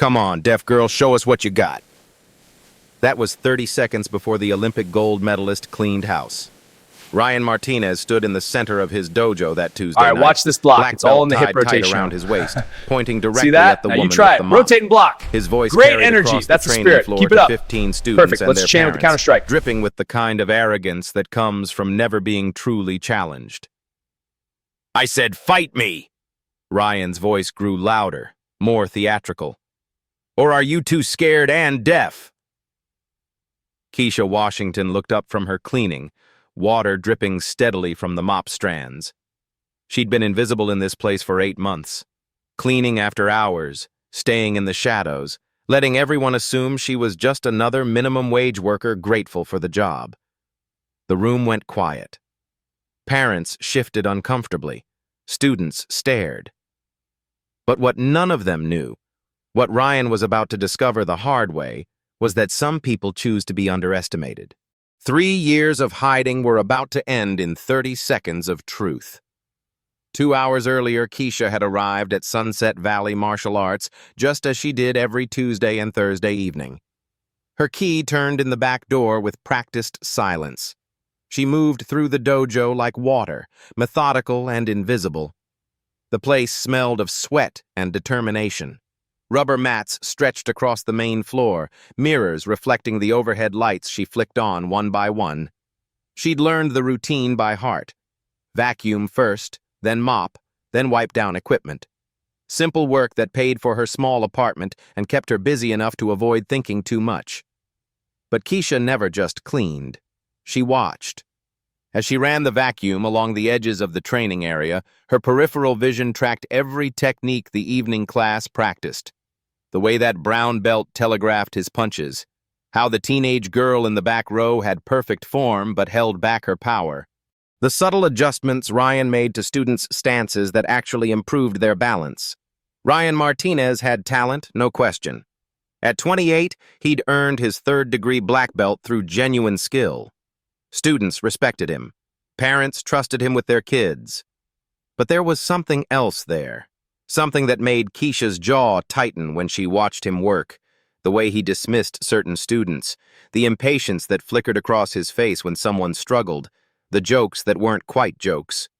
Come on, deaf girl, show us what you got. That was 30 seconds before the Olympic gold medalist cleaned house. Ryan Martinez stood in the center of his dojo that Tuesday All right, night. watch this block. Black It's all belt in the hip tied tight rotation. around his waist, pointing See directly that? at the Now woman you try with it. the mop. Rotate and block. His voice Great carried energy. across That's the the training spirit. floor Keep it to up. 15 students Perfect. and Let's their chain with the parents, counter-strike. dripping with the kind of arrogance that comes from never being truly challenged. I said, fight me! Ryan's voice grew louder, more theatrical. Or are you too scared and deaf? Keisha Washington looked up from her cleaning, water dripping steadily from the mop strands. She'd been invisible in this place for 8 months, cleaning after hours, staying in the shadows, letting everyone assume she was just another minimum wage worker grateful for the job. The room went quiet. Parents shifted uncomfortably. Students stared. But what none of them knew, what Ryan was about to discover the hard way, was that some people choose to be underestimated. 3 years of hiding were about to end in 30 seconds of truth. 2 hours earlier, Keisha had arrived at Sunset Valley Martial Arts just as she did every Tuesday and Thursday evening. Her key turned in the back door with practiced silence. She moved through the dojo like water, methodical and invisible. The place smelled of sweat and determination. Rubber mats stretched across the main floor, mirrors reflecting the overhead lights she flicked on one by one. She'd learned the routine by heart. Vacuum first, then mop, then wipe down equipment. Simple work that paid for her small apartment and kept her busy enough to avoid thinking too much. But Keisha never just cleaned. She watched. As she ran the vacuum along the edges of the training area, her peripheral vision tracked every technique the evening class practiced. The way that brown belt telegraphed his punches, how the teenage girl in the back row had perfect form but held back her power. The subtle adjustments Ryan made to students' stances that actually improved their balance. Ryan Martinez had talent, no question. At 28, he'd earned his third-degree black belt through genuine skill. Students respected him. Parents trusted him with their kids. But there was something else there. Something that made Keisha's jaw tighten when she watched him work. The way he dismissed certain students. The impatience that flickered across his face when someone struggled. The jokes that weren't quite jokes.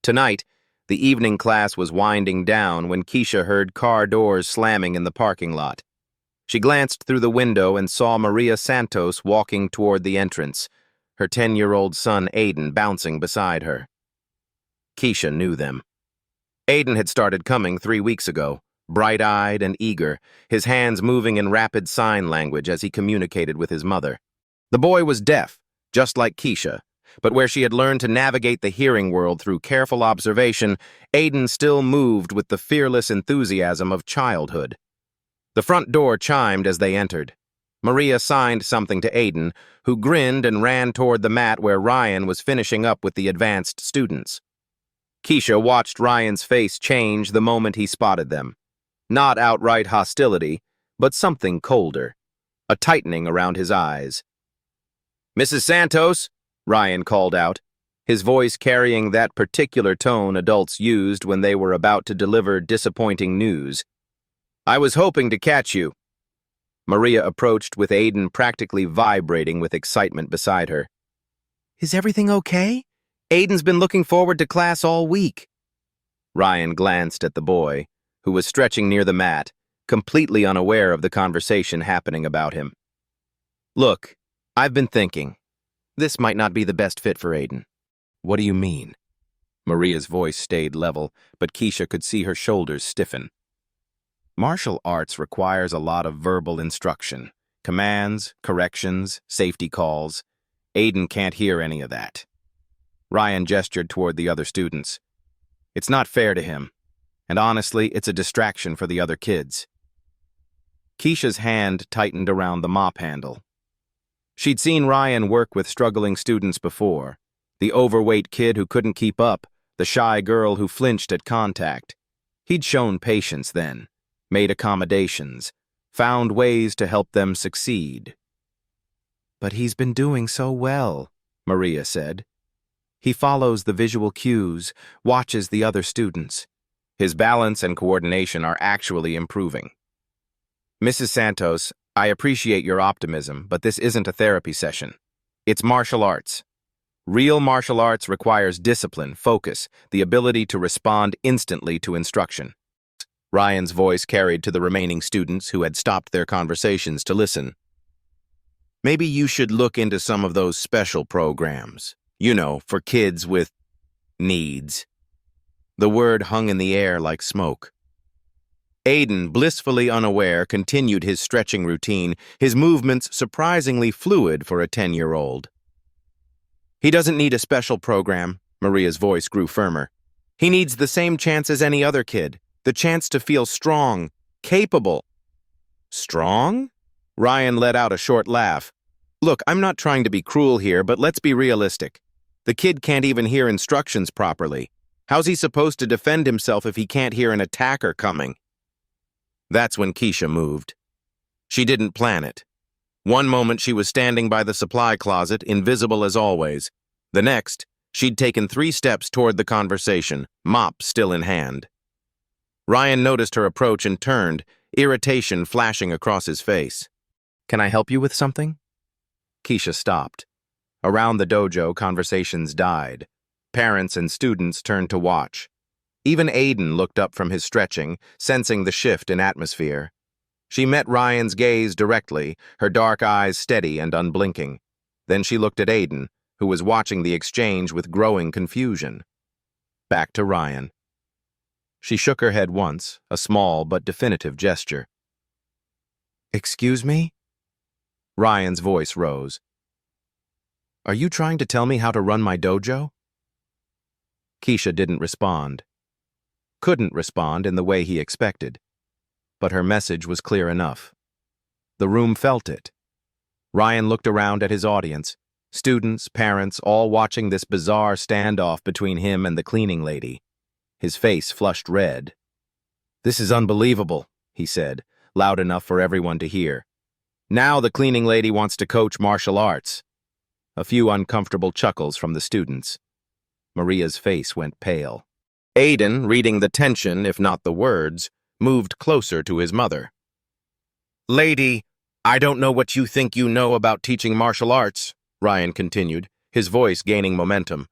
Tonight, the evening class was winding down when Keisha heard car doors slamming in the parking lot. She glanced through the window and saw Maria Santos walking toward the entrance, her 10-year-old son Aiden bouncing beside her. Keisha knew them. Aiden had started coming 3 weeks ago, bright-eyed and eager, his hands moving in rapid sign language as he communicated with his mother. The boy was deaf, just like Keisha, but where she had learned to navigate the hearing world through careful observation, Aiden still moved with the fearless enthusiasm of childhood. The front door chimed as they entered. Maria signed something to Aiden, who grinned and ran toward the mat where Ryan was finishing up with the advanced students. Keisha watched Ryan's face change the moment he spotted them. Not outright hostility, but something colder, a tightening around his eyes. "Mrs. Santos," Ryan called out, his voice carrying that particular tone adults used when they were about to deliver disappointing news. "I was hoping to catch you." Maria approached with Aiden practically vibrating with excitement beside her. "Is everything okay? Aiden's been looking forward to class all week." Ryan glanced at the boy, who was stretching near the mat, completely unaware of the conversation happening about him. "Look, I've been thinking. This might not be the best fit for Aiden." "What do you mean?" Maria's voice stayed level, but Keisha could see her shoulders stiffen. Martial arts requires a lot of verbal instruction. Commands, corrections, safety calls. Aiden can't hear any of that. Ryan gestured toward the other students. "It's not fair to him. And honestly, it's a distraction for the other kids." Keisha's hand tightened around the mop handle. She'd seen Ryan work with struggling students before. The overweight kid who couldn't keep up, the shy girl who flinched at contact. He'd shown patience then, made accommodations, found ways to help them succeed. "But he's been doing so well," Maria said. "He follows the visual cues, watches the other students. His balance and coordination are actually improving." Mrs. Santos, I appreciate your optimism, but this isn't a therapy session. It's martial arts. Real martial arts requires discipline, focus, the ability to respond instantly to instruction. Ryan's voice carried to the remaining students who had stopped their conversations to listen. Maybe you should look into some of those special programs. You know, for kids with needs. The word hung in the air like smoke. Aiden, blissfully unaware, continued his stretching routine, his movements surprisingly fluid for a 10-year-old. He doesn't need a special program, Maria's voice grew firmer. He needs the same chance as any other kid, the chance to feel strong, capable. Strong? Ryan let out a short laugh. Look, I'm not trying to be cruel here, but let's be realistic. The kid can't even hear instructions properly. How's he supposed to defend himself if he can't hear an attacker coming? That's when Keisha moved. She didn't plan it. One moment she was standing by the supply closet, invisible as always. The next, she'd taken 3 steps toward the conversation, mop still in hand. Ryan noticed her approach and turned, irritation flashing across his face. Can I help you with something? Keisha stopped. Around the dojo, conversations died. Parents and students turned to watch. Even Aiden looked up from his stretching, sensing the shift in atmosphere. She met Ryan's gaze directly, her dark eyes steady and unblinking. Then she looked at Aiden, who was watching the exchange with growing confusion. Back to Ryan. She shook her head once, a small but definitive gesture. Excuse me? Ryan's voice rose. Are you trying to tell me how to run my dojo? Keisha didn't respond. Couldn't respond in the way he expected. But her message was clear enough. The room felt it. Ryan looked around at his audience, students, parents, all watching this bizarre standoff between him and the cleaning lady. His face flushed red. This is unbelievable, he said, loud enough for everyone to hear. Now the cleaning lady wants to coach martial arts. A few uncomfortable chuckles from the students. Maria's face went pale. Aiden, reading the tension, if not the words, moved closer to his mother. Lady, I don't know what you think you know about teaching martial arts, Ryan continued, his voice gaining momentum.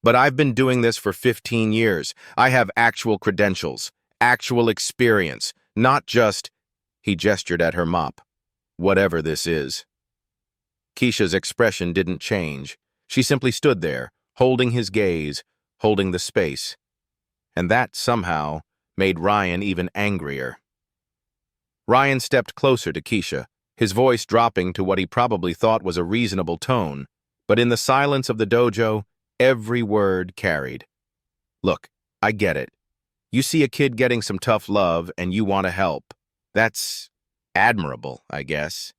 But I've been doing this for 15 years. I have actual credentials, actual experience, not just, he gestured at her mop, whatever this is. Keisha's expression didn't change. She simply stood there, holding his gaze, holding the space. And that, somehow, made Ryan even angrier. Ryan stepped closer to Keisha, his voice dropping to what he probably thought was a reasonable tone, but in the silence of the dojo, every word carried. Look, I get it. You see a kid getting some tough love and you want to help. That's admirable, I guess.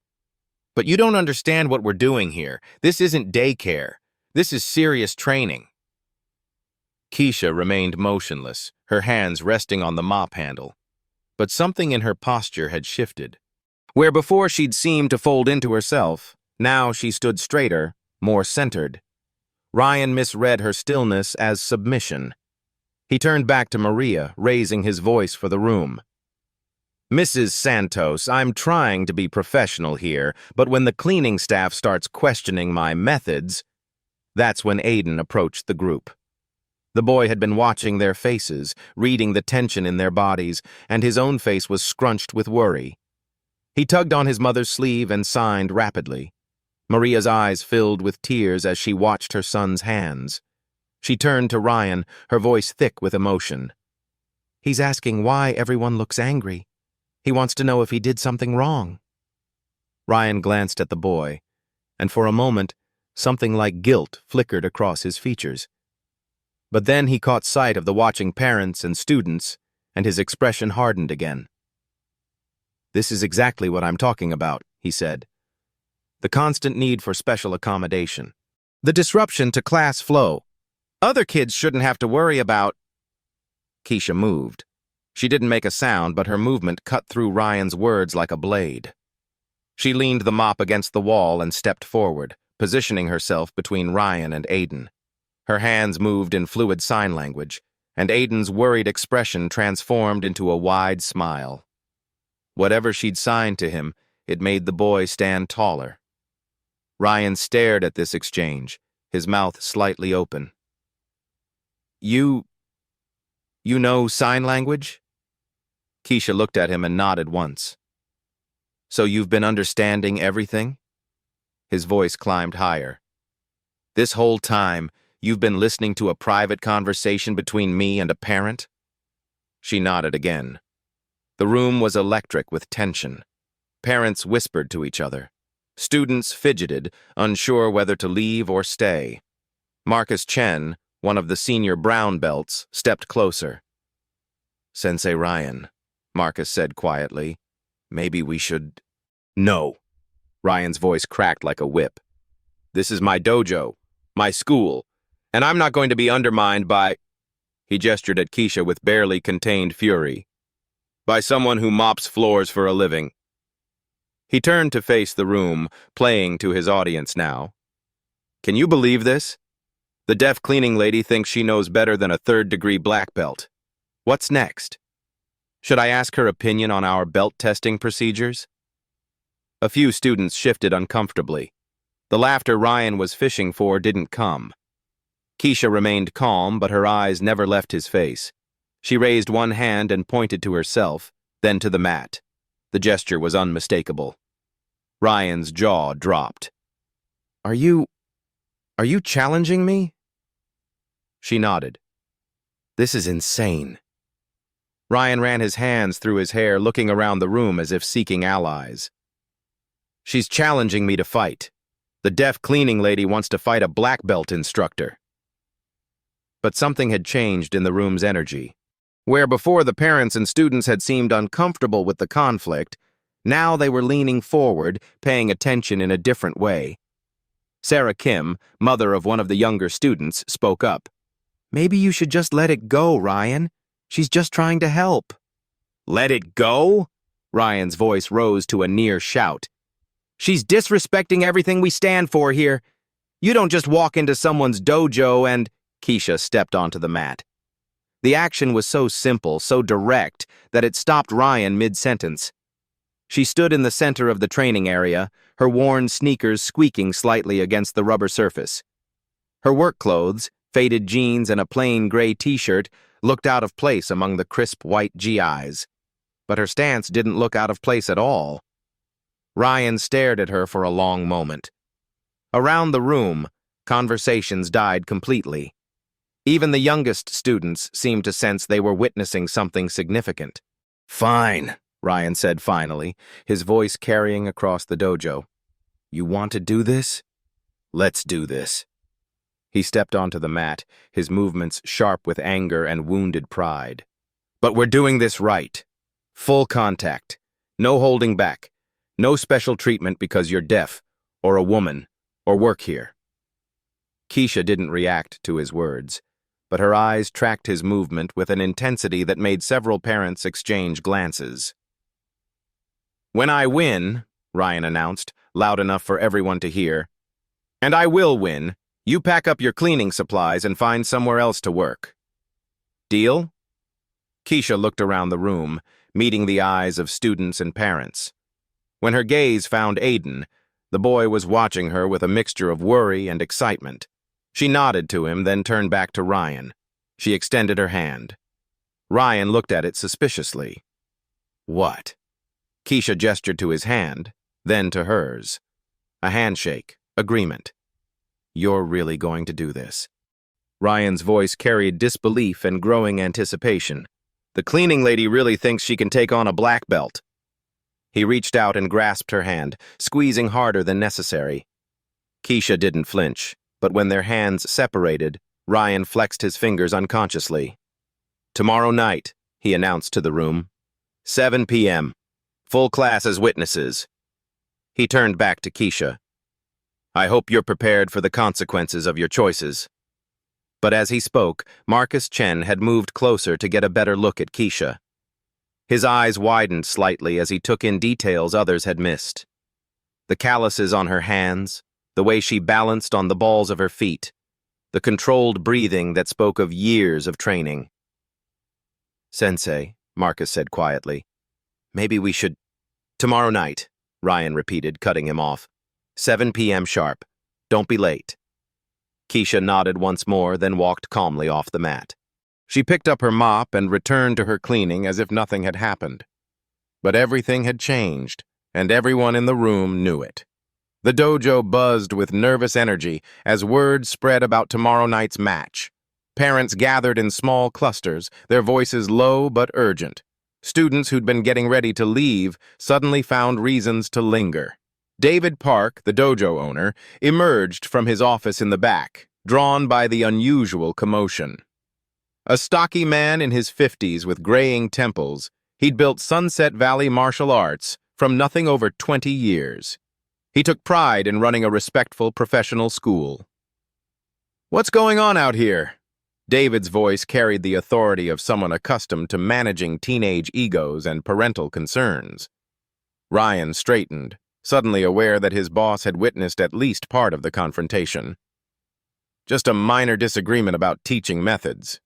But you don't understand what we're doing here. This isn't daycare. This is serious training. Keisha remained motionless, her hands resting on the mop handle. But something in her posture had shifted. Where before she'd seemed to fold into herself, now she stood straighter, more centered. Ryan misread her stillness as submission. He turned back to Maria, raising his voice for the room. Mrs. Santos, I'm trying to be professional here, but when the cleaning staff starts questioning my methods, that's when Aiden approached the group. The boy had been watching their faces, reading the tension in their bodies, and his own face was scrunched with worry. He tugged on his mother's sleeve and signed rapidly. Maria's eyes filled with tears as she watched her son's hands. She turned to Ryan, her voice thick with emotion. He's asking why everyone looks angry. He wants to know if he did something wrong. Ryan glanced at the boy, and for a moment, something like guilt flickered across his features. But then he caught sight of the watching parents and students, and his expression hardened again. This is exactly what I'm talking about, he said. The constant need for special accommodation. The disruption to class flow. Other kids shouldn't have to worry about... Keisha moved. She didn't make a sound, but her movement cut through Ryan's words like a blade. She leaned the mop against the wall and stepped forward, positioning herself between Ryan and Aiden. Her hands moved in fluid sign language, and Aiden's worried expression transformed into a wide smile. Whatever she'd signed to him, it made the boy stand taller. Ryan stared at this exchange, his mouth slightly open. You know sign language? Keisha looked at him and nodded once. So you've been understanding everything? His voice climbed higher. This whole time, you've been listening to a private conversation between me and a parent? She nodded again. The room was electric with tension. Parents whispered to each other. Students fidgeted, unsure whether to leave or stay. Marcus Chen, one of the senior brown belts, stepped closer. Sensei Ryan, Marcus said quietly, maybe we should... No. Ryan's voice cracked like a whip. This is my dojo, my school, and I'm not going to be undermined by... He gestured at Keisha with barely contained fury. By someone who mops floors for a living. He turned to face the room, playing to his audience now. Can you believe this? The deaf cleaning lady thinks she knows better than a third-degree black belt. What's next? Should I ask her opinion on our belt testing procedures? A few students shifted uncomfortably. The laughter Ryan was fishing for didn't come. Keisha remained calm, but her eyes never left his face. She raised one hand and pointed to herself, then to the mat. The gesture was unmistakable. Ryan's jaw dropped. Are you challenging me? She nodded. This is insane. Ryan ran his hands through his hair, looking around the room as if seeking allies. She's challenging me to fight. The deaf cleaning lady wants to fight a black belt instructor. But something had changed in the room's energy. Where before the parents and students had seemed uncomfortable with the conflict, now they were leaning forward, paying attention in a different way. Sarah Kim, mother of one of the younger students, spoke up. Maybe you should just let it go, Ryan. She's just trying to help. Let it go? Ryan's voice rose to a near shout. She's disrespecting everything we stand for here. You don't just walk into someone's dojo and... Keisha stepped onto the mat. The action was so simple, so direct, that it stopped Ryan mid-sentence. She stood in the center of the training area, her worn sneakers squeaking slightly against the rubber surface. Her work clothes, faded jeans and a plain gray t-shirt, looked out of place among the crisp white GIs. But her stance didn't look out of place at all. Ryan stared at her for a long moment. Around the room, conversations died completely. Even the youngest students seemed to sense they were witnessing something significant. Fine, Ryan said finally, his voice carrying across the dojo. You want to do this? Let's do this. He stepped onto the mat, his movements sharp with anger and wounded pride. But we're doing this right. Full contact. No holding back. No special treatment because you're deaf, or a woman, or work here. Keisha didn't react to his words, but her eyes tracked his movement with an intensity that made several parents exchange glances. When I win, Ryan announced, loud enough for everyone to hear, and I will win, you pack up your cleaning supplies and find somewhere else to work. Deal? Keisha looked around the room, meeting the eyes of students and parents. When her gaze found Aiden, the boy was watching her with a mixture of worry and excitement. She nodded to him, then turned back to Ryan. She extended her hand. Ryan looked at it suspiciously. What? Keisha gestured to his hand, then to hers. A handshake, agreement. You're really going to do this. Ryan's voice carried disbelief and growing anticipation. The cleaning lady really thinks she can take on a black belt. He reached out and grasped her hand, squeezing harder than necessary. Keisha didn't flinch, but when their hands separated, Ryan flexed his fingers unconsciously. Tomorrow night, he announced to the room. 7 p.m. Full class as witnesses. He turned back to Keisha. I hope you're prepared for the consequences of your choices. But as he spoke, Marcus Chen had moved closer to get a better look at Keisha. His eyes widened slightly as he took in details others had missed. The calluses on her hands, the way she balanced on the balls of her feet, the controlled breathing that spoke of years of training. Sensei, Marcus said quietly, maybe we should... Tomorrow night, Ryan repeated, cutting him off. 7 p.m. sharp. Don't be late. Keisha nodded once more, then walked calmly off the mat. She picked up her mop and returned to her cleaning as if nothing had happened. But everything had changed, and everyone in the room knew it. The dojo buzzed with nervous energy as word spread about tomorrow night's match. Parents gathered in small clusters, their voices low but urgent. Students who'd been getting ready to leave suddenly found reasons to linger. David Park, the dojo owner, emerged from his office in the back, drawn by the unusual commotion. A stocky man in his 50s with graying temples, he'd built Sunset Valley Martial Arts from nothing over 20 years. He took pride in running a respectful professional school. "What's going on out here?" David's voice carried the authority of someone accustomed to managing teenage egos and parental concerns. Ryan straightened, suddenly aware that his boss had witnessed at least part of the confrontation. "Just a minor disagreement about teaching methods."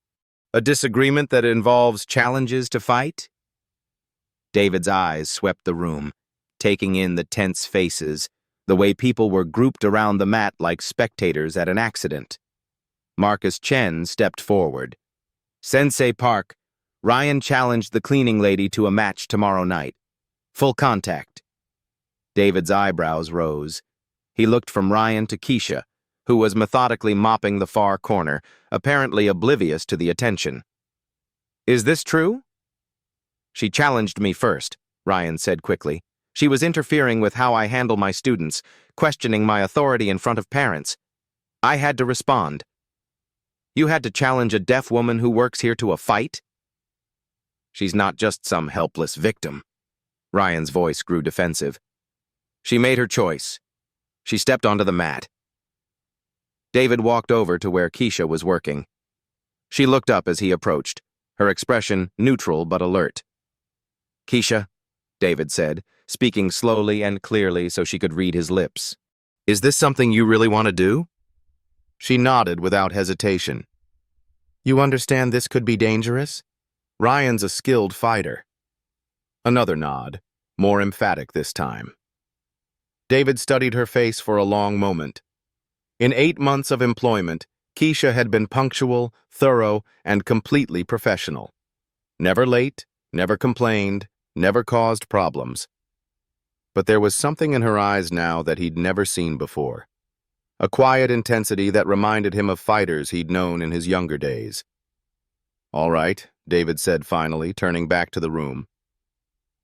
"A disagreement that involves challenges to fight?" David's eyes swept the room, taking in the tense faces, the way people were grouped around the mat like spectators at an accident. Marcus Chen stepped forward. "Sensei Park, Ryan challenged the cleaning lady to a match tomorrow night. Full contact." David's eyebrows rose. He looked from Ryan to Keisha, who was methodically mopping the far corner, apparently oblivious to the attention. "Is this true?" "She challenged me first," Ryan said quickly. "She was interfering with how I handle my students, questioning my authority in front of parents. I had to respond." "You had to challenge a deaf woman who works here to a fight?" "She's not just some helpless victim." Ryan's voice grew defensive. "She made her choice. She stepped onto the mat." David walked over to where Keisha was working. She looked up as he approached, her expression neutral but alert. "Keisha," David said, speaking slowly and clearly so she could read his lips. "Is this something you really want to do?" She nodded without hesitation. "You understand this could be dangerous? Ryan's a skilled fighter." Another nod, more emphatic this time. David studied her face for a long moment. In 8 months of employment, Keisha had been punctual, thorough, and completely professional. Never late, never complained, never caused problems. But there was something in her eyes now that he'd never seen before. A quiet intensity that reminded him of fighters he'd known in his younger days. "All right," David said finally, turning back to the room.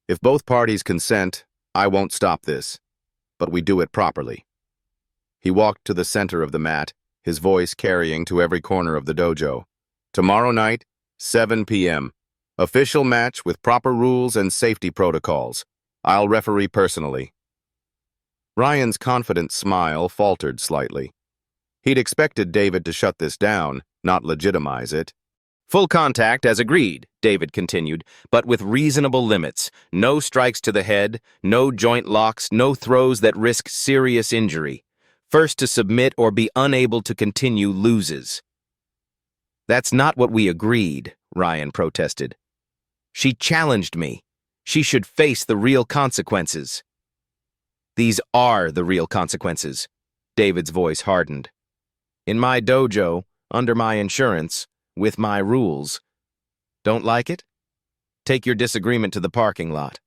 "If both parties consent, I won't stop this, but we do it properly." He walked to the center of the mat, his voice carrying to every corner of the dojo. "Tomorrow night, 7 p.m. Official match with proper rules and safety protocols. I'll referee personally." Ryan's confident smile faltered slightly. He'd expected David to shut this down, not legitimize it. "Full contact as agreed," David continued, "but with reasonable limits. No strikes to the head, no joint locks, no throws that risk serious injury. First to submit or be unable to continue loses." "That's not what we agreed," Ryan protested. "She challenged me. She should face the real consequences." "These are the real consequences." David's voice hardened. "In my dojo, under my insurance, with my rules. Don't like it? Take your disagreement to the parking lot."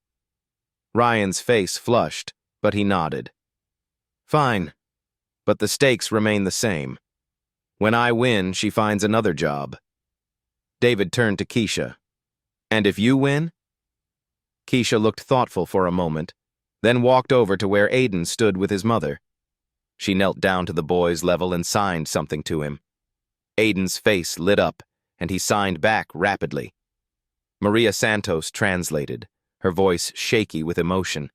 Ryan's face flushed, but he nodded. "Fine, but the stakes remain the same. When I win, she finds another job." David turned to Keisha. "And if you win?" Keisha looked thoughtful for a moment, then walked over to where Aiden stood with his mother. She knelt down to the boy's level and signed something to him. Aiden's face lit up, and he signed back rapidly. Maria Santos translated, her voice shaky with emotion.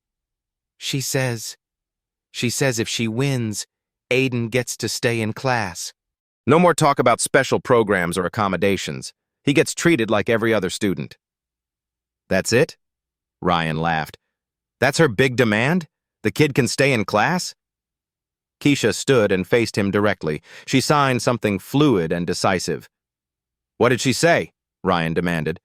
She says if she wins, Aiden gets to stay in class. No more talk about special programs or accommodations. He gets treated like every other student." "That's it?" Ryan laughed. "That's her big demand? The kid can stay in class?" Keisha stood and faced him directly. She signed something fluid and decisive. "What did she say?" Ryan demanded.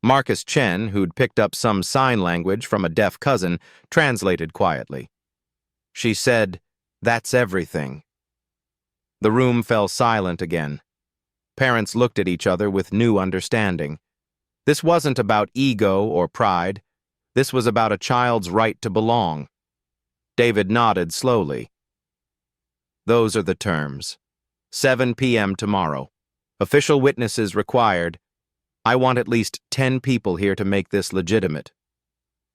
Marcus Chen, who'd picked up some sign language from a deaf cousin, translated quietly. She said, "That's everything." The room fell silent again. Parents looked at each other with new understanding. This wasn't about ego or pride. This was about a child's right to belong. David nodded slowly. "Those are the terms. 7 p.m. tomorrow. Official witnesses required. I want at least 10 people here to make this legitimate."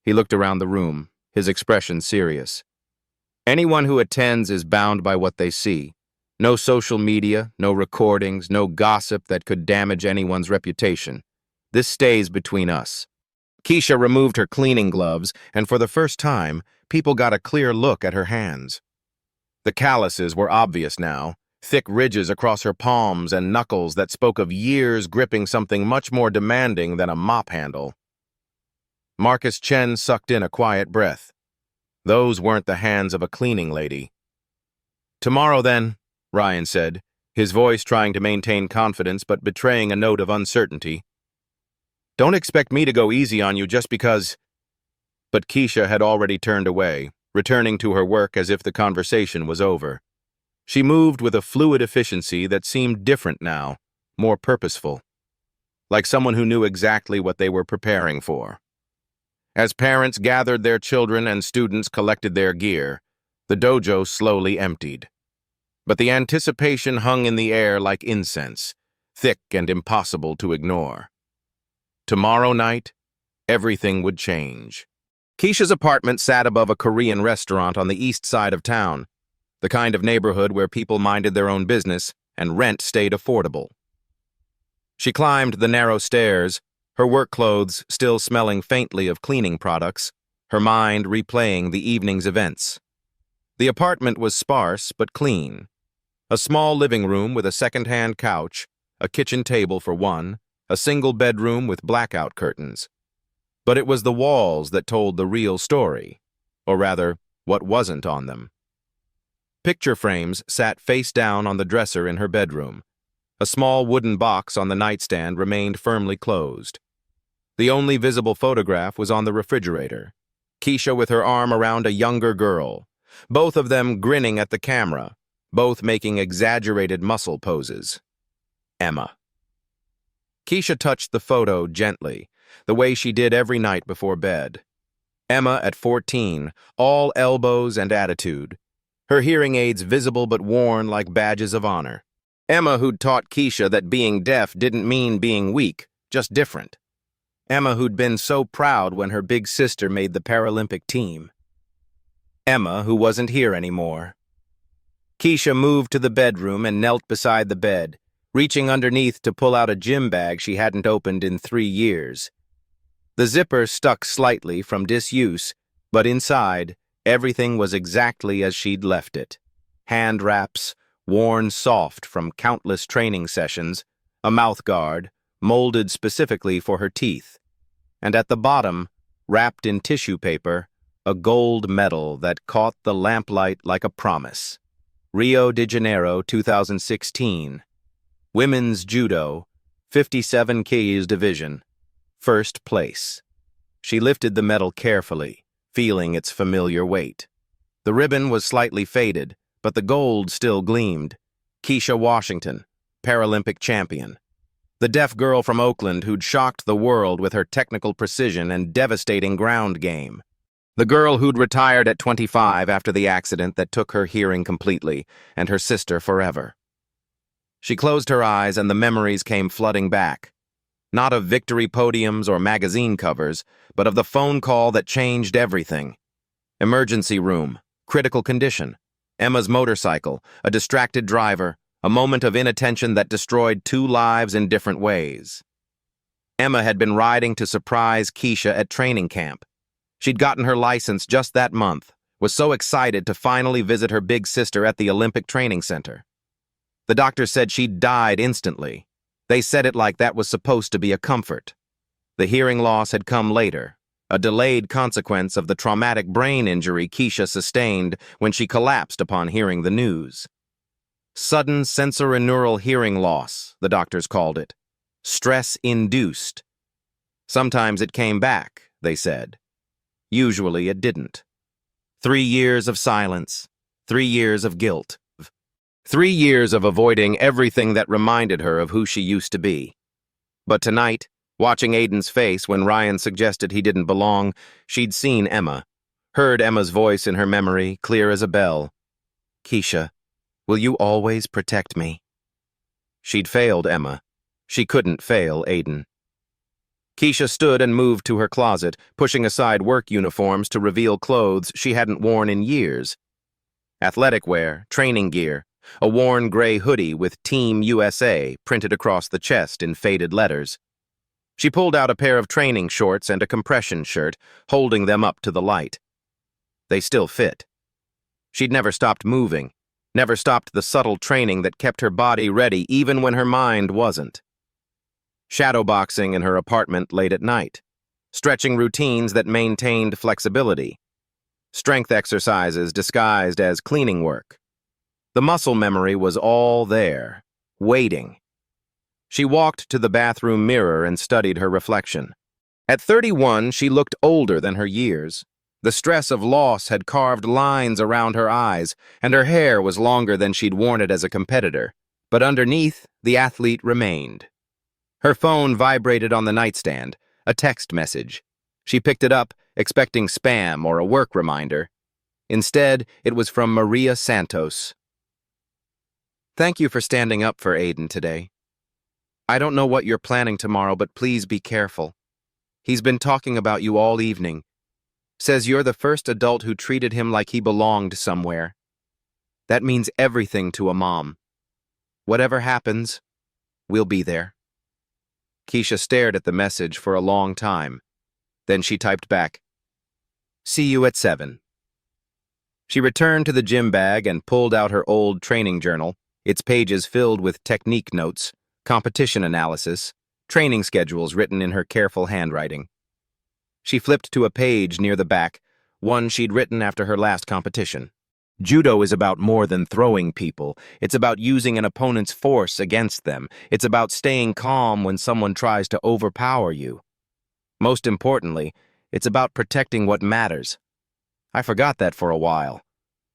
He looked around the room, his expression serious. "Anyone who attends is bound by what they see. No social media, no recordings, no gossip that could damage anyone's reputation. This stays between us." Keisha removed her cleaning gloves, and for the first time, people got a clear look at her hands. The calluses were obvious now, thick ridges across her palms and knuckles that spoke of years gripping something much more demanding than a mop handle. Marcus Chen sucked in a quiet breath. Those weren't the hands of a cleaning lady. "Tomorrow, then," Ryan said, his voice trying to maintain confidence but betraying a note of uncertainty. "Don't expect me to go easy on you just because—" But Keisha had already turned away, returning to her work as if the conversation was over. She moved with a fluid efficiency that seemed different now, more purposeful, like someone who knew exactly what they were preparing for. As parents gathered their children and students collected their gear, the dojo slowly emptied. But the anticipation hung in the air like incense, thick and impossible to ignore. Tomorrow night, everything would change. Keisha's apartment sat above a Korean restaurant on the east side of town, the kind of neighborhood where people minded their own business and rent stayed affordable. She climbed the narrow stairs, her work clothes still smelling faintly of cleaning products, her mind replaying the evening's events. The apartment was sparse but clean. A small living room with a second-hand couch, a kitchen table for one, a single bedroom with blackout curtains. But it was the walls that told the real story, or rather, what wasn't on them. Picture frames sat face down on the dresser in her bedroom. A small wooden box on the nightstand remained firmly closed. The only visible photograph was on the refrigerator. Keisha with her arm around a younger girl, both of them grinning at the camera, both making exaggerated muscle poses. Emma. Keisha touched the photo gently, the way she did every night before bed. Emma at 14, all elbows and attitude, her hearing aids visible but worn like badges of honor. Emma who'd taught Keisha that being deaf didn't mean being weak, just different. Emma who'd been so proud when her big sister made the Paralympic team. Emma who wasn't here anymore. Keisha moved to the bedroom and knelt beside the bed, reaching underneath to pull out a gym bag she hadn't opened in 3 years. The zipper stuck slightly from disuse, but inside, everything was exactly as she'd left it. Hand wraps, worn soft from countless training sessions, a mouthguard, molded specifically for her teeth, and at the bottom, wrapped in tissue paper, a gold medal that caught the lamplight like a promise. Rio de Janeiro 2016. Women's Judo, 57 kgs division. First place. She lifted the medal carefully, feeling its familiar weight. The ribbon was slightly faded, but the gold still gleamed. Keisha Washington, Paralympic champion. The deaf girl from Oakland who'd shocked the world with her technical precision and devastating ground game. The girl who'd retired at 25 after the accident that took her hearing completely, and her sister forever. She closed her eyes and the memories came flooding back. Not of victory podiums or magazine covers, but of the phone call that changed everything. Emergency room, critical condition, Emma's motorcycle, a distracted driver, a moment of inattention that destroyed 2 lives in different ways. Emma had been riding to surprise Keisha at training camp. She'd gotten her license just that month, was so excited to finally visit her big sister at the Olympic Training Center. The doctor said she'd died instantly. They said it like that was supposed to be a comfort. The hearing loss had come later, a delayed consequence of the traumatic brain injury Keisha sustained when she collapsed upon hearing the news. Sudden sensorineural hearing loss, the doctors called it. Stress-induced. Sometimes it came back, they said. Usually it didn't. 3 years of silence, 3 years of guilt, 3 years of avoiding everything that reminded her of who she used to be. But tonight, watching Aiden's face when Ryan suggested he didn't belong, she'd seen Emma, heard Emma's voice in her memory, clear as a bell. "Keisha, will you always protect me?" She'd failed Emma. She couldn't fail Aiden. Keisha stood and moved to her closet, pushing aside work uniforms to reveal clothes she hadn't worn in years. Athletic wear, training gear, a worn gray hoodie with Team USA printed across the chest in faded letters. She pulled out a pair of training shorts and a compression shirt, holding them up to the light. They still fit. She'd never stopped moving, never stopped the subtle training that kept her body ready even when her mind wasn't. Shadowboxing in her apartment late at night, stretching routines that maintained flexibility, strength exercises disguised as cleaning work. The muscle memory was all there, waiting. She walked to the bathroom mirror and studied her reflection. At 31, she looked older than her years. The stress of loss had carved lines around her eyes, and her hair was longer than she'd worn it as a competitor. But underneath, the athlete remained. Her phone vibrated on the nightstand, a text message. She picked it up, expecting spam or a work reminder. Instead, it was from Maria Santos. "Thank you for standing up for Aiden today. I don't know what you're planning tomorrow, but please be careful. He's been talking about you all evening. Says you're the first adult who treated him like he belonged somewhere. That means everything to a mom. Whatever happens, we'll be there." Keisha stared at the message for a long time. Then she typed back, "See you at 7. She returned to the gym bag and pulled out her old training journal, its pages filled with technique notes, competition analysis, training schedules written in her careful handwriting. She flipped to a page near the back, one she'd written after her last competition. Judo is about more than throwing people. It's about using an opponent's force against them. It's about staying calm when someone tries to overpower you. Most importantly, it's about protecting what matters. I forgot that for a while,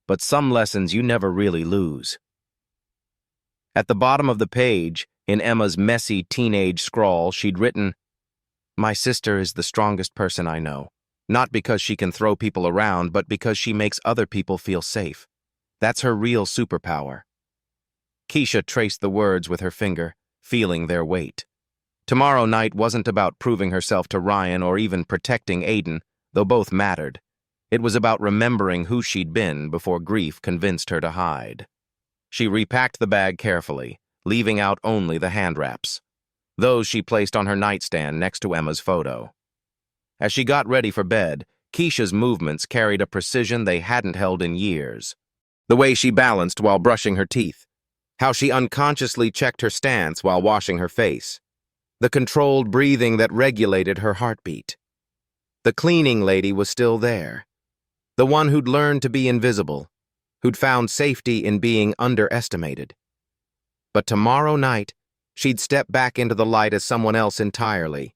but some lessons you never really lose." At the bottom of the page, in Emma's messy teenage scrawl, she'd written, "My sister is the strongest person I know. Not because she can throw people around, but because she makes other people feel safe. That's her real superpower." Keisha traced the words with her finger, feeling their weight. Tomorrow night wasn't about proving herself to Ryan or even protecting Aiden, though both mattered. It was about remembering who she'd been before grief convinced her to hide. She repacked the bag carefully, leaving out only the hand wraps. Those she placed on her nightstand next to Emma's photo. As she got ready for bed, Keisha's movements carried a precision they hadn't held in years. The way she balanced while brushing her teeth, how she unconsciously checked her stance while washing her face, the controlled breathing that regulated her heartbeat. The cleaning lady was still there, the one who'd learned to be invisible, who'd found safety in being underestimated. But tomorrow night, she'd step back into the light as someone else entirely.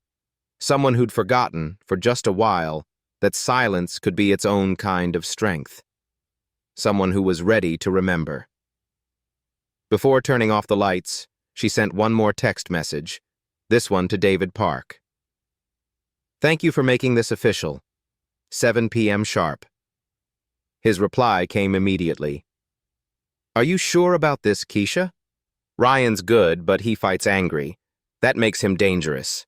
Someone who'd forgotten, for just a while, that silence could be its own kind of strength. Someone who was ready to remember. Before turning off the lights, she sent one more text message, this one to David Park. "Thank you for making this official. 7 p.m. sharp." His reply came immediately. "Are you sure about this, Keisha? Ryan's good, but he fights angry. That makes him dangerous."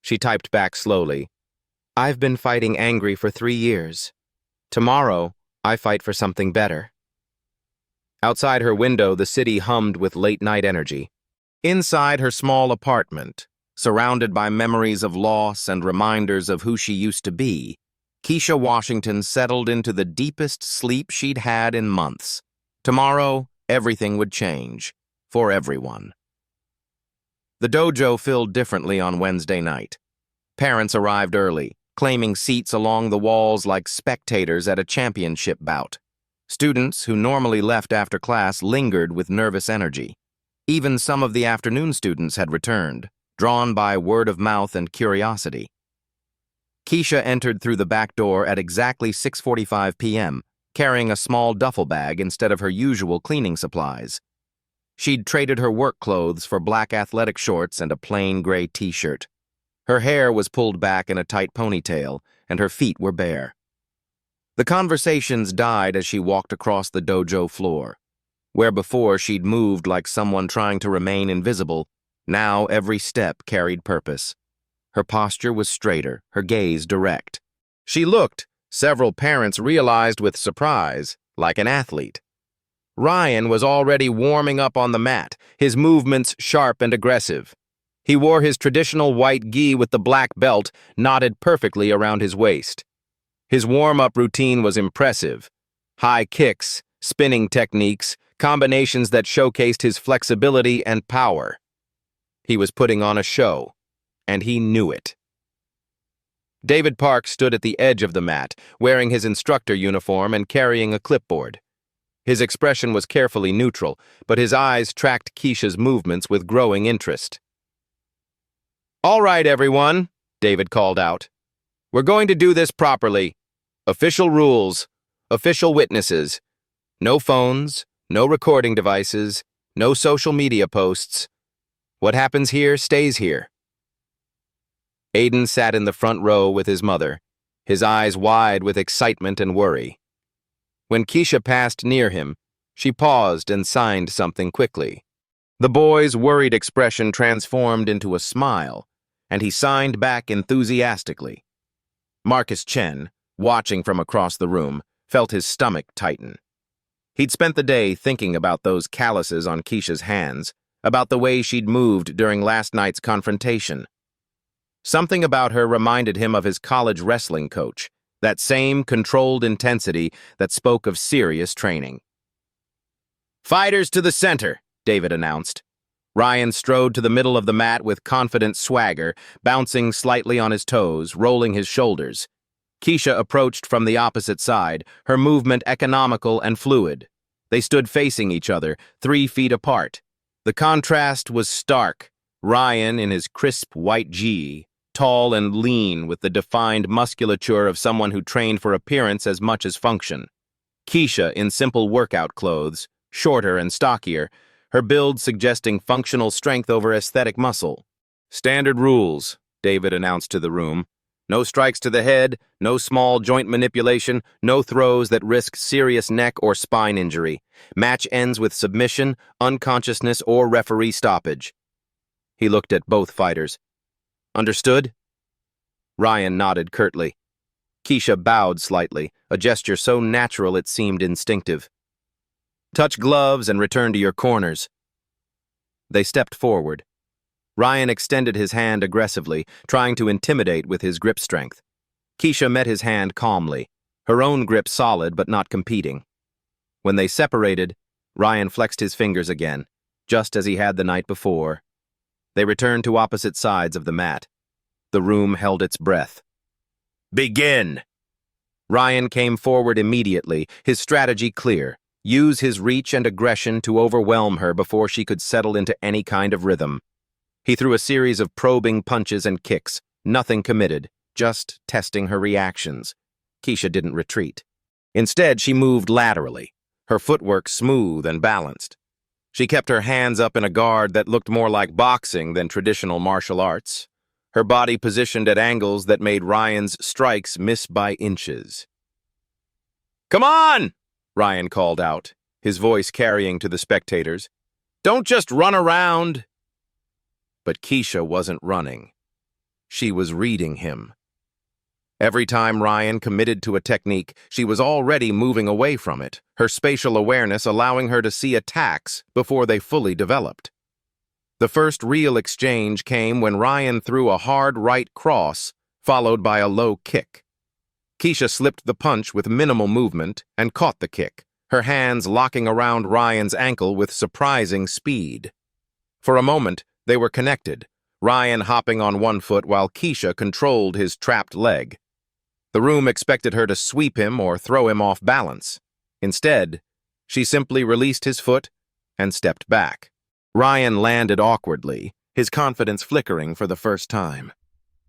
She typed back slowly, "I've been fighting angry for 3 years. Tomorrow, I fight for something better." Outside her window, the city hummed with late-night energy. Inside her small apartment, surrounded by memories of loss and reminders of who she used to be, Keisha Washington settled into the deepest sleep she'd had in months. Tomorrow, everything would change, for everyone. The dojo filled differently on Wednesday night. Parents arrived early, claiming seats along the walls like spectators at a championship bout. Students who normally left after class lingered with nervous energy. Even some of the afternoon students had returned, drawn by word of mouth and curiosity. Keisha entered through the back door at exactly 6:45 p.m., carrying a small duffel bag instead of her usual cleaning supplies. She'd traded her work clothes for black athletic shorts and a plain gray t-shirt. Her hair was pulled back in a tight ponytail, and her feet were bare. The conversations died as she walked across the dojo floor. Where before she'd moved like someone trying to remain invisible, now every step carried purpose. Her posture was straighter, her gaze direct. She looked, several parents realized with surprise, like an athlete. Ryan was already warming up on the mat, his movements sharp and aggressive. He wore his traditional white gi with the black belt knotted perfectly around his waist. His warm-up routine was impressive. High kicks, spinning techniques, combinations that showcased his flexibility and power. He was putting on a show, and he knew it. David Park stood at the edge of the mat, wearing his instructor uniform and carrying a clipboard. His expression was carefully neutral, but his eyes tracked Keisha's movements with growing interest. "All right, everyone," David called out. "We're going to do this properly. Official rules, official witnesses. No phones, no recording devices, no social media posts. What happens here stays here." Aiden sat in the front row with his mother, his eyes wide with excitement and worry. When Keisha passed near him, she paused and signed something quickly. The boy's worried expression transformed into a smile, and he signed back enthusiastically. Marcus Chen, watching from across the room, felt his stomach tighten. He'd spent the day thinking about those calluses on Keisha's hands, about the way she'd moved during last night's confrontation. Something about her reminded him of his college wrestling coach, that same controlled intensity that spoke of serious training. "Fighters to the center," David announced. Ryan strode to the middle of the mat with confident swagger, bouncing slightly on his toes, rolling his shoulders. Keisha approached from the opposite side, her movement economical and fluid. They stood facing each other, 3 feet apart. The contrast was stark. Ryan in his crisp white gi, tall and lean with the defined musculature of someone who trained for appearance as much as function. Keisha in simple workout clothes, shorter and stockier, her build suggesting functional strength over aesthetic muscle. "Standard rules," David announced to the room. "No strikes to the head, no small joint manipulation, no throws that risk serious neck or spine injury. Match ends with submission, unconsciousness, or referee stoppage." He looked at both fighters. "Understood?" Ryan nodded curtly. Keisha bowed slightly, a gesture so natural it seemed instinctive. "Touch gloves and return to your corners." They stepped forward. Ryan extended his hand aggressively, trying to intimidate with his grip strength. Keisha met his hand calmly, her own grip solid but not competing. When they separated, Ryan flexed his fingers again, just as he had the night before. They returned to opposite sides of the mat. The room held its breath. "Begin!" Ryan came forward immediately, his strategy clear. Use his reach and aggression to overwhelm her before she could settle into any kind of rhythm. He threw a series of probing punches and kicks, nothing committed, just testing her reactions. Keisha didn't retreat. Instead, she moved laterally, her footwork smooth and balanced. She kept her hands up in a guard that looked more like boxing than traditional martial arts, her body positioned at angles that made Ryan's strikes miss by inches. "Come on!" Ryan called out, his voice carrying to the spectators. "Don't just run around." But Keisha wasn't running. She was reading him. Every time Ryan committed to a technique, she was already moving away from it, her spatial awareness allowing her to see attacks before they fully developed. The first real exchange came when Ryan threw a hard right cross, followed by a low kick. Keisha slipped the punch with minimal movement and caught the kick, her hands locking around Ryan's ankle with surprising speed. For a moment, they were connected, Ryan hopping on one foot while Keisha controlled his trapped leg. The room expected her to sweep him or throw him off balance. Instead, she simply released his foot and stepped back. Ryan landed awkwardly, his confidence flickering for the first time.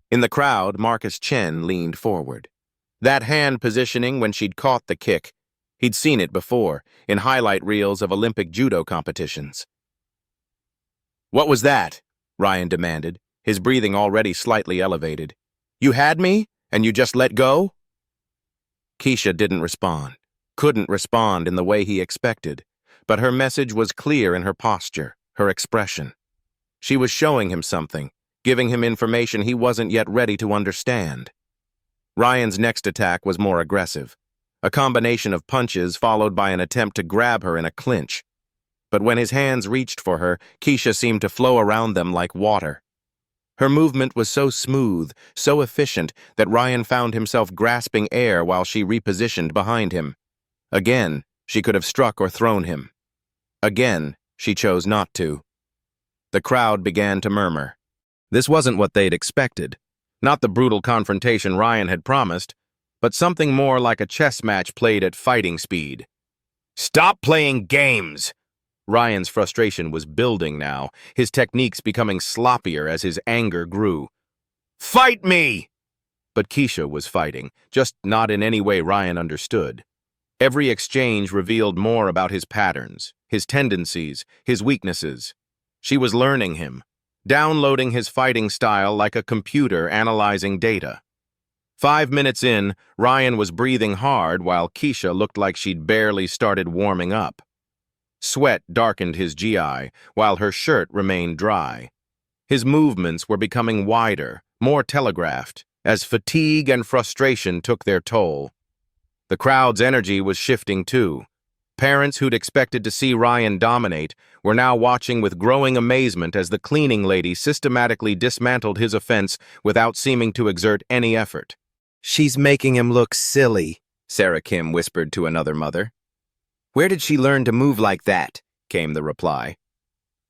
In the crowd, Marcus Chen leaned forward. That hand positioning when she'd caught the kick, he'd seen it before, in highlight reels of Olympic judo competitions. "What was that?" Ryan demanded, his breathing already slightly elevated. "You had me, and you just let go?" Keisha didn't respond, couldn't respond in the way he expected, but her message was clear in her posture, her expression. She was showing him something, giving him information he wasn't yet ready to understand. Ryan's next attack was more aggressive, a combination of punches followed by an attempt to grab her in a clinch. But when his hands reached for her, Keisha seemed to flow around them like water. Her movement was so smooth, so efficient, that Ryan found himself grasping air while she repositioned behind him. Again, she could have struck or thrown him. Again, she chose not to. The crowd began to murmur. This wasn't what they'd expected. Not the brutal confrontation Ryan had promised, but something more like a chess match played at fighting speed. "Stop playing games!" Ryan's frustration was building now, his techniques becoming sloppier as his anger grew. "Fight me!" But Keisha was fighting, just not in any way Ryan understood. Every exchange revealed more about his patterns, his tendencies, his weaknesses. She was learning him, downloading his fighting style like a computer analyzing data. 5 minutes in, Ryan was breathing hard while Keisha looked like she'd barely started warming up. Sweat darkened his GI, while her shirt remained dry. His movements were becoming wider, more telegraphed, as fatigue and frustration took their toll. The crowd's energy was shifting too. Parents who'd expected to see Ryan dominate were now watching with growing amazement as the cleaning lady systematically dismantled his offense without seeming to exert any effort. "She's making him look silly," Sarah Kim whispered to another mother. "Where did she learn to move like that?" came the reply.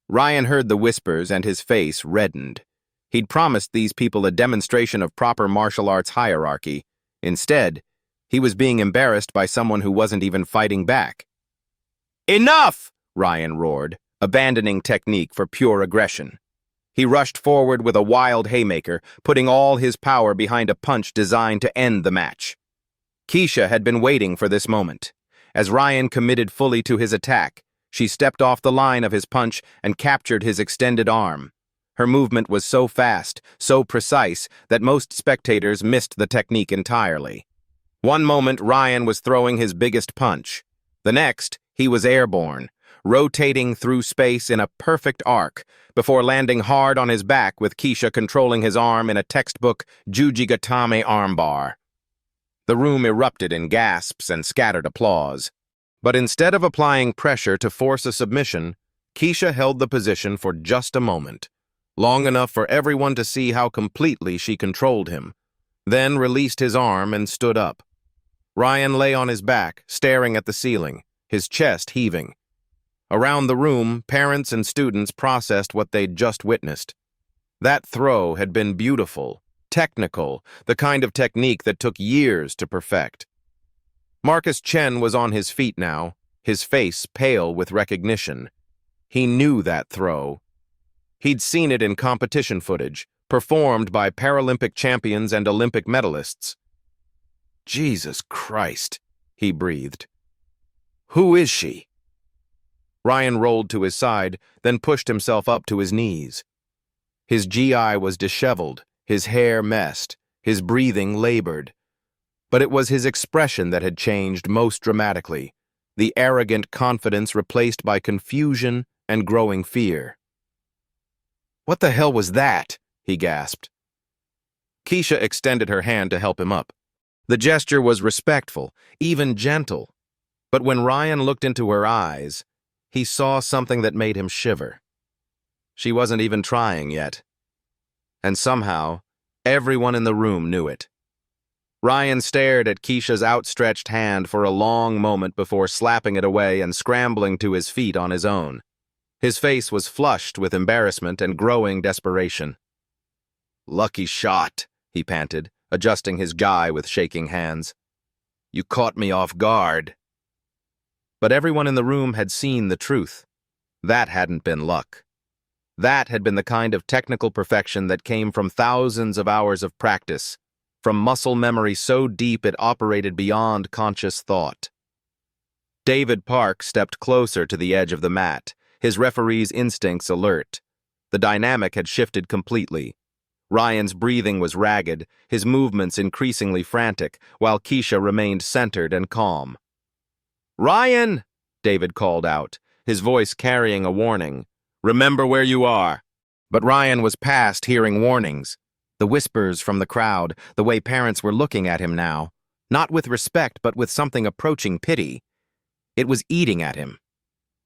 Ryan heard the whispers and his face reddened. He'd promised these people a demonstration of proper martial arts hierarchy. Instead, he was being embarrassed by someone who wasn't even fighting back. "Enough!" Ryan roared, abandoning technique for pure aggression. He rushed forward with a wild haymaker, putting all his power behind a punch designed to end the match. Keisha had been waiting for this moment. As Ryan committed fully to his attack, she stepped off the line of his punch and captured his extended arm. Her movement was so fast, so precise, that most spectators missed the technique entirely. One moment, Ryan was throwing his biggest punch. The next, he was airborne, rotating through space in a perfect arc, before landing hard on his back with Keisha controlling his arm in a textbook Jujigatame armbar. The room erupted in gasps and scattered applause. But instead of applying pressure to force a submission, Keisha held the position for just a moment, long enough for everyone to see how completely she controlled him, then released his arm and stood up. Ryan lay on his back, staring at the ceiling, his chest heaving. Around the room, parents and students processed what they'd just witnessed. That throw had been beautiful, technical, the kind of technique that took years to perfect. Marcus Chen was on his feet now, his face pale with recognition. He knew that throw. He'd seen it in competition footage, performed by Paralympic champions and Olympic medalists. "Jesus Christ," he breathed. "Who is she?" Ryan rolled to his side, then pushed himself up to his knees. His GI was disheveled, his hair messed, his breathing labored. But it was his expression that had changed most dramatically, the arrogant confidence replaced by confusion and growing fear. "What the hell was that?" he gasped. Keisha extended her hand to help him up. The gesture was respectful, even gentle. But when Ryan looked into her eyes, he saw something that made him shiver. She wasn't even trying yet. And somehow, everyone in the room knew it. Ryan stared at Keisha's outstretched hand for a long moment before slapping it away and scrambling to his feet on his own. His face was flushed with embarrassment and growing desperation. "Lucky shot," he panted, adjusting his guy with shaking hands. "You caught me off guard." But everyone in the room had seen the truth. That hadn't been luck. That had been the kind of technical perfection that came from thousands of hours of practice, from muscle memory so deep it operated beyond conscious thought. David Park stepped closer to the edge of the mat, his referee's instincts alert. The dynamic had shifted completely. Ryan's breathing was ragged, his movements increasingly frantic, while Keisha remained centered and calm. "Ryan!" David called out, his voice carrying a warning. "Remember where you are." But Ryan was past hearing warnings. The whispers from the crowd, the way parents were looking at him now, not with respect but with something approaching pity. It was eating at him.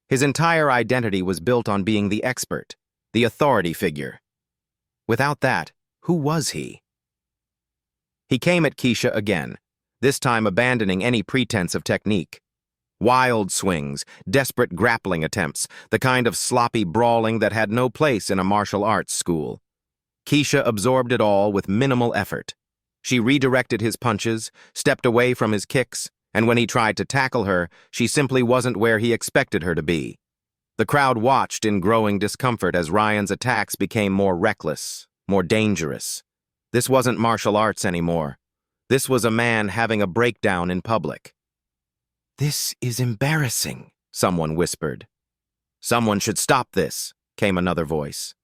His entire identity was built on being the expert, the authority figure. Without that, who was he? He came at Keisha again, this time abandoning any pretense of technique. Wild swings, desperate grappling attempts, the kind of sloppy brawling that had no place in a martial arts school. Keisha absorbed it all with minimal effort. She redirected his punches, stepped away from his kicks, and when he tried to tackle her, she simply wasn't where he expected her to be. The crowd watched in growing discomfort as Ryan's attacks became more reckless, more dangerous. This wasn't martial arts anymore. This was a man having a breakdown in public. "This is embarrassing," someone whispered. "Someone should stop this," came another voice.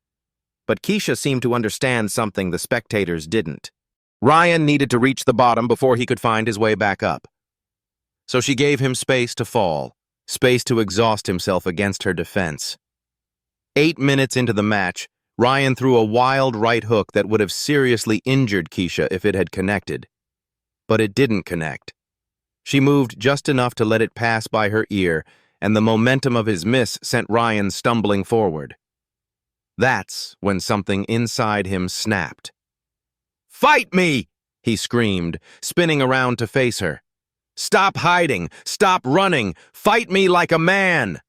But Keisha seemed to understand something the spectators didn't. Ryan needed to reach the bottom before he could find his way back up. So she gave him space to fall, space to exhaust himself against her defense. 8 minutes into the match, Ryan threw a wild right hook that would have seriously injured Keisha if it had connected. But it didn't connect. She moved just enough to let it pass by her ear, and the momentum of his miss sent Ryan stumbling forward. That's when something inside him snapped. "Fight me!" he screamed, spinning around to face her. "Stop hiding! Stop running! Fight me like a man!"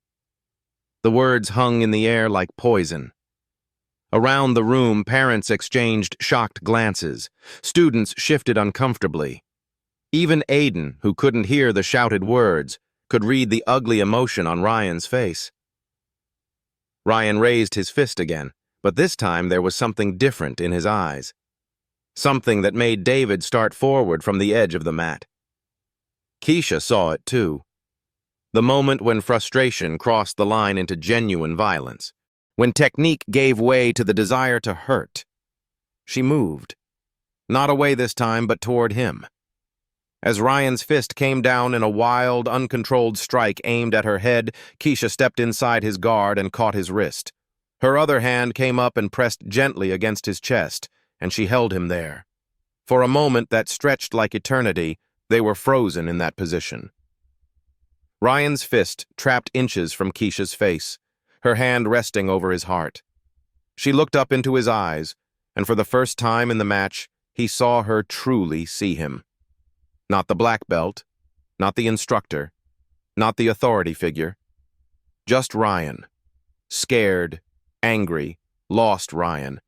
The words hung in the air like poison. Around the room, parents exchanged shocked glances. Students shifted uncomfortably. Even Aiden, who couldn't hear the shouted words, could read the ugly emotion on Ryan's face. Ryan raised his fist again, but this time there was something different in his eyes. Something that made David start forward from the edge of the mat. Keisha saw it too. The moment when frustration crossed the line into genuine violence, when technique gave way to the desire to hurt. She moved. Not away this time, but toward him. As Ryan's fist came down in a wild, uncontrolled strike aimed at her head, Keisha stepped inside his guard and caught his wrist. Her other hand came up and pressed gently against his chest, and she held him there. For a moment that stretched like eternity, they were frozen in that position. Ryan's fist trapped inches from Keisha's face, her hand resting over his heart. She looked up into his eyes, and for the first time in the match, he saw her truly see him. Not the black belt, not the instructor, not the authority figure. Just Ryan. Scared, angry, lost Ryan.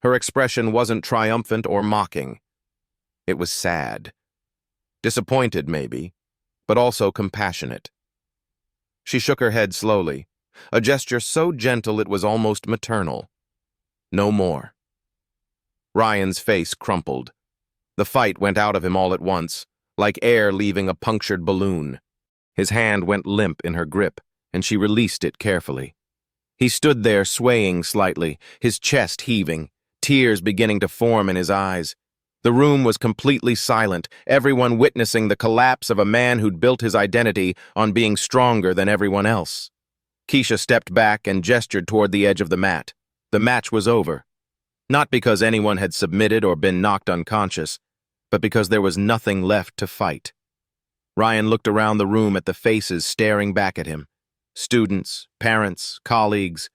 Her expression wasn't triumphant or mocking. It was sad. Disappointed, maybe, but also compassionate. She shook her head slowly, a gesture so gentle it was almost maternal. No more. Ryan's face crumpled. The fight went out of him all at once, like air leaving a punctured balloon. His hand went limp in her grip, and she released it carefully. He stood there swaying slightly, his chest heaving, tears beginning to form in his eyes. The room was completely silent, everyone witnessing the collapse of a man who'd built his identity on being stronger than everyone else. Keisha stepped back and gestured toward the edge of the mat. The match was over. Not because anyone had submitted or been knocked unconscious, but because there was nothing left to fight. Ryan looked around the room at the faces staring back at him. Students, parents, colleagues,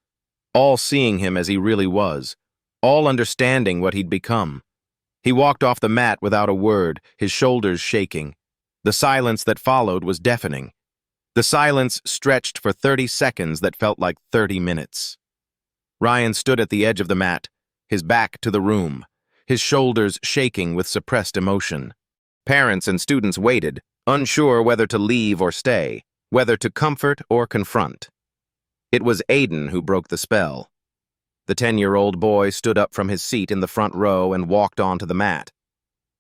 all seeing him as he really was, all understanding what he'd become. He walked off the mat without a word, his shoulders shaking. The silence that followed was deafening. The silence stretched for 30 seconds that felt like 30 minutes. Ryan stood at the edge of the mat, his back to the room, his shoulders shaking with suppressed emotion. Parents and students waited, unsure whether to leave or stay, whether to comfort or confront. It was Aiden who broke the spell. The 10-year-old boy stood up from his seat in the front row and walked onto the mat.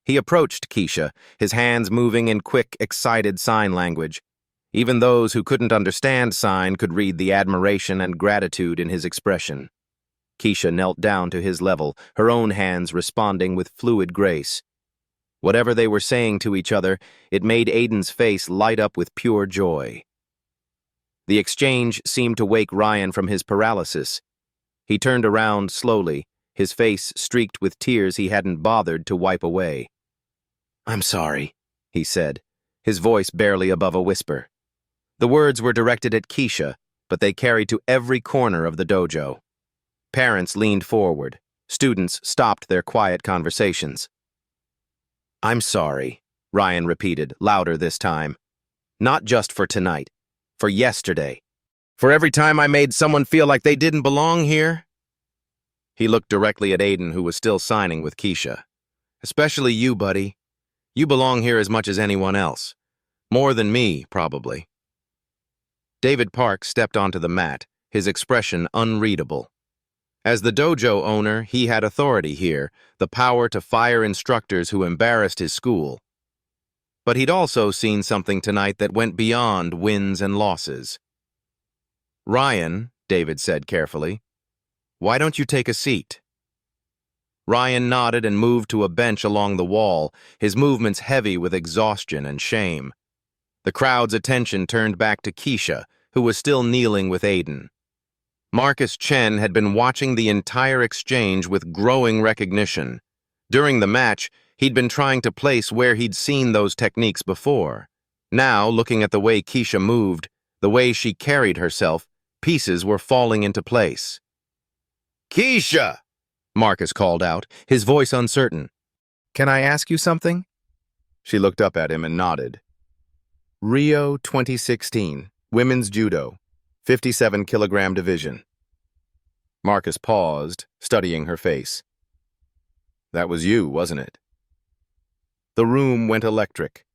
He approached Keisha, his hands moving in quick, excited sign language. Even those who couldn't understand sign could read the admiration and gratitude in his expression. Keisha knelt down to his level, her own hands responding with fluid grace. Whatever they were saying to each other, it made Aiden's face light up with pure joy. The exchange seemed to wake Ryan from his paralysis. He turned around slowly, his face streaked with tears he hadn't bothered to wipe away. "I'm sorry," he said, his voice barely above a whisper. The words were directed at Keisha, but they carried to every corner of the dojo. Parents leaned forward. Students stopped their quiet conversations. "I'm sorry," Ryan repeated, louder this time. "Not just for tonight, for yesterday. For every time I made someone feel like they didn't belong here." He looked directly at Aiden, who was still signing with Keisha. "Especially you, buddy. You belong here as much as anyone else. More than me, probably." David Park stepped onto the mat, his expression unreadable. As the dojo owner, he had authority here, the power to fire instructors who embarrassed his school. But he'd also seen something tonight that went beyond wins and losses. "Ryan," David said carefully, "why don't you take a seat?" Ryan nodded and moved to a bench along the wall, his movements heavy with exhaustion and shame. The crowd's attention turned back to Keisha, who was still kneeling with Aiden. Marcus Chen had been watching the entire exchange with growing recognition. During the match, he'd been trying to place where he'd seen those techniques before. Now, looking at the way Keisha moved, the way she carried herself, pieces were falling into place. "Keisha!" Marcus called out, his voice uncertain. "Can I ask you something?" She looked up at him and nodded. "Rio 2016, Women's Judo, 57-kilogram division." Marcus paused, studying her face. "That was you, wasn't it?" The room went electric.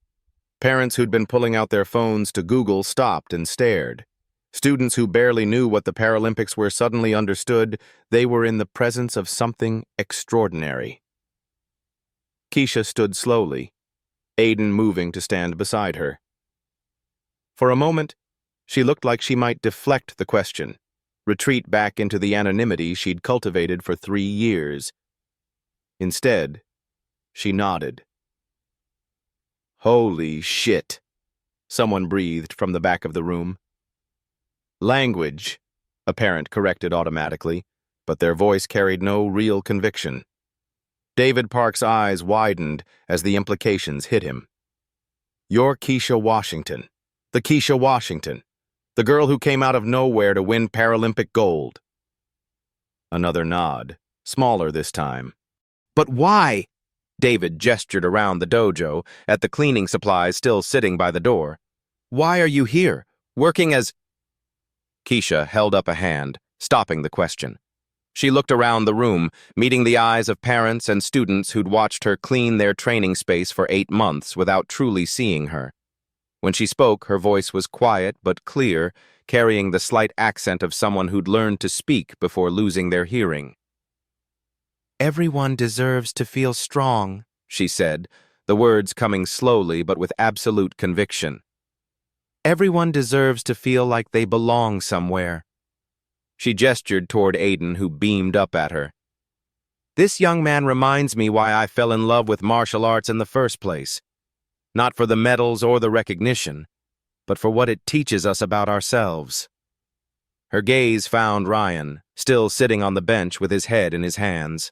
Parents who'd been pulling out their phones to Google stopped and stared. Students who barely knew what the Paralympics were suddenly understood they were in the presence of something extraordinary. Keisha stood slowly, Aiden moving to stand beside her. For a moment, she looked like she might deflect the question, retreat back into the anonymity she'd cultivated for 3 years. Instead, she nodded. "Holy shit," someone breathed from the back of the room. "Language," a parent corrected automatically, but their voice carried no real conviction. David Park's eyes widened as the implications hit him. "You're Keisha Washington, the Keisha Washington, the girl who came out of nowhere to win Paralympic gold." Another nod, smaller this time. "But why?" David gestured around the dojo, at the cleaning supplies still sitting by the door. "Why are you here, working as—" Keisha held up a hand, stopping the question. She looked around the room, meeting the eyes of parents and students who'd watched her clean their training space for 8 months without truly seeing her. When she spoke, her voice was quiet but clear, carrying the slight accent of someone who'd learned to speak before losing their hearing. "Everyone deserves to feel strong," she said, the words coming slowly but with absolute conviction. "Everyone deserves to feel like they belong somewhere." She gestured toward Aiden, who beamed up at her. "This young man reminds me why I fell in love with martial arts in the first place. Not for the medals or the recognition, but for what it teaches us about ourselves." Her gaze found Ryan, still sitting on the bench with his head in his hands.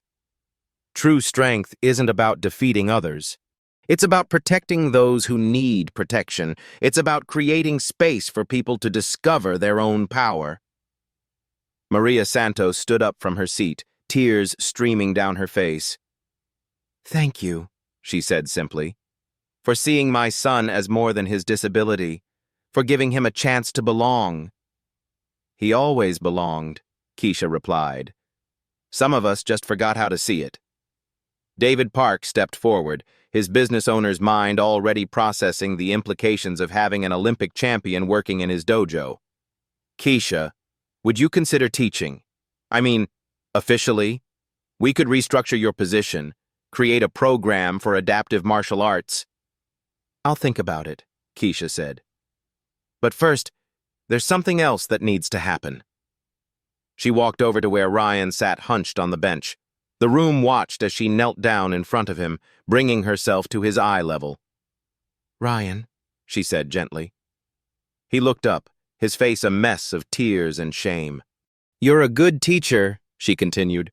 True strength isn't about defeating others. It's about protecting those who need protection. It's about creating space for people to discover their own power. Maria Santos stood up from her seat, tears streaming down her face. "Thank you," she said simply, "for seeing my son as more than his disability, for giving him a chance to belong." "He always belonged," Keisha replied. "Some of us just forgot how to see it." David Park stepped forward, his business owner's mind already processing the implications of having an Olympic champion working in his dojo. "Keisha, would you consider teaching? I mean, Officially, we could restructure your position, create a program for adaptive martial arts. I'll think about it, Keisha said. But first, there's something else that needs to happen. She walked over to where Ryan sat hunched on the bench. The room watched as she knelt down in front of him, bringing herself to his eye level. Ryan, she said gently. He looked up, his face a mess of tears and shame. You're a good teacher, she continued.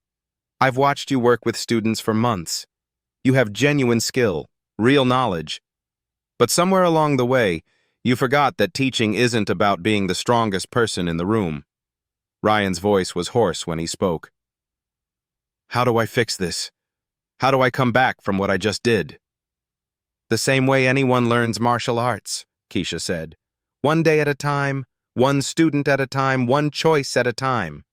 I've watched you work with students for months. You have genuine skill, real knowledge. But somewhere along the way, you forgot that teaching isn't about being the strongest person in the room. Ryan's voice was hoarse when he spoke. How do I fix this? How do I come back from what I just did? The same way anyone learns martial arts, Keisha said. One day at a time, one student at a time, one choice at a time.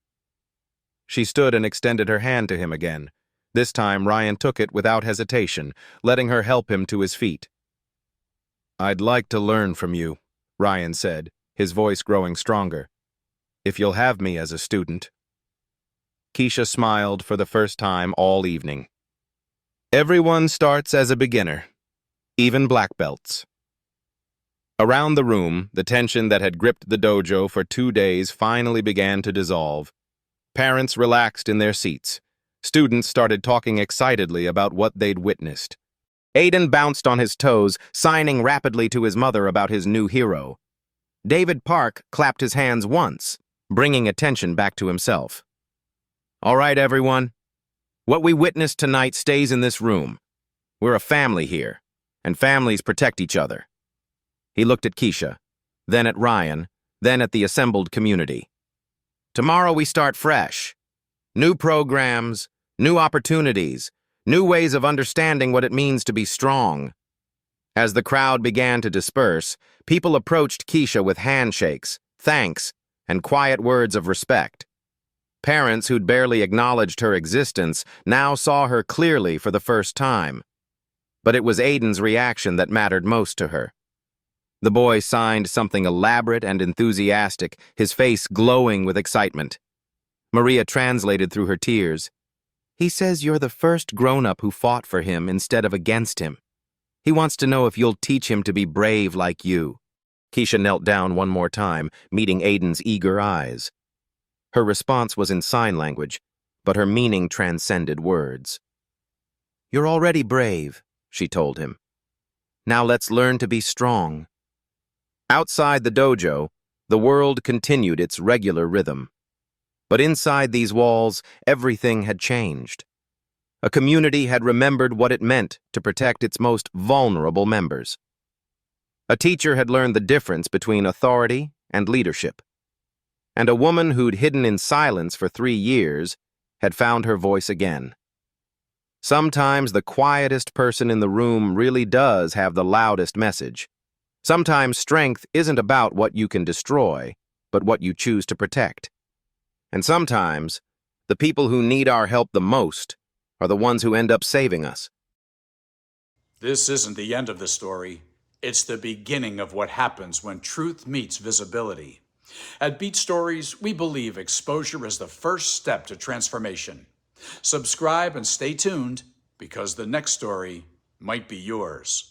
She stood and extended her hand to him again. This time, Ryan took it without hesitation, letting her help him to his feet. I'd like to learn from you, Ryan said, his voice growing stronger. If you'll have me as a student. Keisha smiled for the first time all evening. Everyone starts as a beginner, even black belts. Around the room, the tension that had gripped the dojo for 2 days finally began to dissolve. Parents relaxed in their seats. Students started talking excitedly about what they'd witnessed. Aiden bounced on his toes, signing rapidly to his mother about his new hero. David Park clapped his hands once, bringing attention back to himself. All right, everyone. What we witnessed tonight stays in this room. We're a family here, and families protect each other. He looked at Keisha, then at Ryan, then at the assembled community. Tomorrow we start fresh. New programs, new opportunities, new ways of understanding what it means to be strong. As the crowd began to disperse, people approached Keisha with handshakes, thanks, and quiet words of respect. Parents who'd barely acknowledged her existence now saw her clearly for the first time. But it was Aiden's reaction that mattered most to her. The boy signed something elaborate and enthusiastic, his face glowing with excitement. Maria translated through her tears. He says you're the first grown-up who fought for him instead of against him. He wants to know if you'll teach him to be brave like you. Keisha knelt down one more time, meeting Aiden's eager eyes. Her response was in sign language, but her meaning transcended words. You're already brave, she told him. Now let's learn to be strong. Outside the dojo, the world continued its regular rhythm. But inside these walls, everything had changed. A community had remembered what it meant to protect its most vulnerable members. A teacher had learned the difference between authority and leadership. And a woman who'd hidden in silence for 3 years had found her voice again. Sometimes the quietest person in the room really does have the loudest message. Sometimes strength isn't about what you can destroy, but what you choose to protect. And sometimes, the people who need our help the most are the ones who end up saving us. This isn't the end of the story. It's the beginning of what happens when truth meets visibility. At Beat Stories, we believe exposure is the first step to transformation. Subscribe and stay tuned, because the next story might be yours.